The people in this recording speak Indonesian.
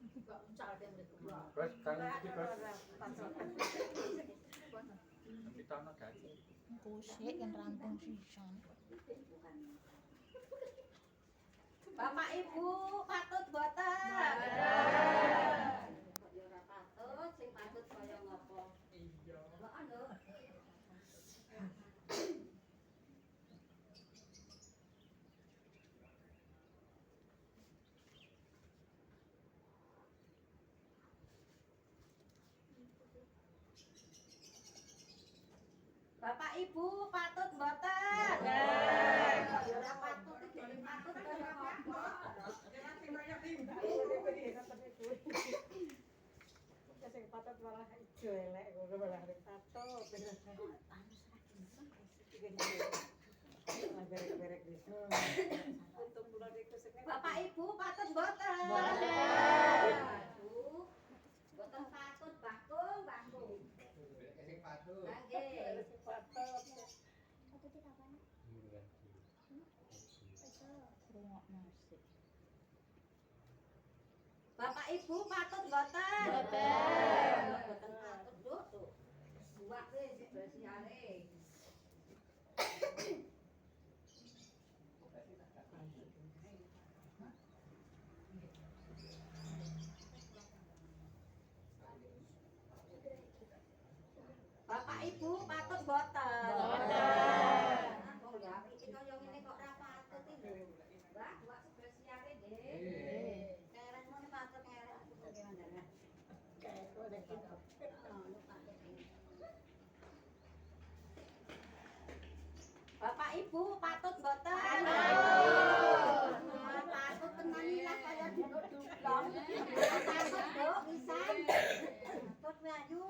Bos, kangen iki, Bos. Kita ana gaji. Kusik kan rampung sisan. Bapak Ibu patut boten. Kok ya ora patut, sing patut kaya ngopo? Iya. Kok anu? Bapak Ibu patut mboten? Kok ya ora patut iki sing patut kaya ngopo? Sing patut malah ijo elek ngono malah nek patut. Berek-berek desa. Untuk kula niku sing Bapak Ibu patut mboten? Mboten. Bu, mboten patut bakung, bakung. Sing patut. Lah nggih. sing patut. Rungokno sik. Bapak Ibu patut mboten? Mboten. Mboten patut, Nduk, tuh. Buak wis bersiare. Bapak Ibu patut mboten? Mboten. Wong ya iki kaya ngene kok ora patut iki. Mbak, buak bersiare nggih. Nggih. Keren ngono patut keren aku nggih. Kayak kok nek kita. Bapak Ibu patut mboten? Patut. Patut tenan iki lah kaya duduk-duduk. Patut, Nduk, pisan. Patut Melayu.